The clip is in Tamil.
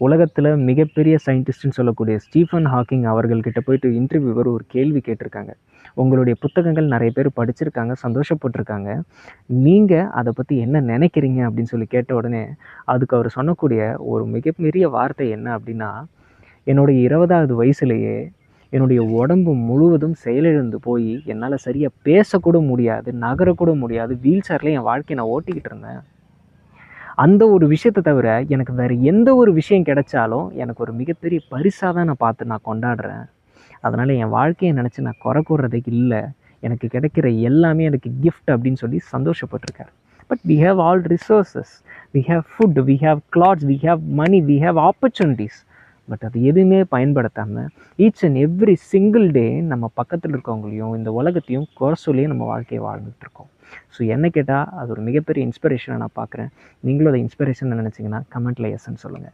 உலகத்தில் மிகப்பெரிய சயின்டிஸ்ட்னு சொல்லக்கூடிய ஸ்டீஃபன் ஹாக்கிங் அவர்கள்கிட்ட போயிட்டு இன்டர்வியூவர் ஒரு கேள்வி கேட்டிருக்காங்க. உங்களுடைய புத்தகங்கள் நிறைய பேர் படிச்சிருக்காங்க, சந்தோஷப்பட்டிருக்காங்க. நீங்கள் அதை பற்றி என்ன நினைக்கிறீங்க அப்படின்னு சொல்லி கேட்ட உடனே அதுக்கு அவர் சொன்னக்கூடிய ஒரு மிகப்பெரிய வார்த்தை என்ன அப்படின்னா, என்னுடைய 20வது வயசுலேயே என்னுடைய உடம்பு முழுவதும் செயலிழந்து போய் என்னால் சரியாக பேசக்கூட முடியாது, நகரக்கூட முடியாது, வீல் சேரில் என் வாழ்க்கையை நான் ஓட்டிக்கிட்டு இருந்தேன். அந்த ஒரு விஷயத்தை தவிர எனக்கு வேறு எந்த ஒரு விஷயம் கிடைச்சாலும் எனக்கு ஒரு மிகப்பெரிய பரிசாக தான் நான் கொண்டாடுறேன். அதனால் என் வாழ்க்கையை நினச்சி நான் குறை கூறுறதுக்கு இல்லை. எனக்கு கிடைக்கிற எல்லாமே எனக்கு கிஃப்ட் அப்படின்னு சொல்லி சந்தோஷப்பட்டிருக்காரு. But we have all resources, we have food, we have clothes, we have money, we have opportunities. But அது எதுவுமே பயன்படுத்தாமல் each and every single day நம்ம பக்கத்தில் இருக்கவங்களையும் இந்த உலகத்தையும் குறை சொல்லியே நம்ம வாழ்க்கையை வாழ்ந்துட்டுருக்கோம். ஸோ என்ன கேட்டால் அது ஒரு மிகப்பெரிய இன்ஸ்பிரேஷனை நான் பார்க்குறேன். நீங்களும் அதை இன்ஸ்பிரேஷன் நினச்சிங்கன்னா கமெண்ட்டில் எஸ்ன்னு சொல்லுங்கள்.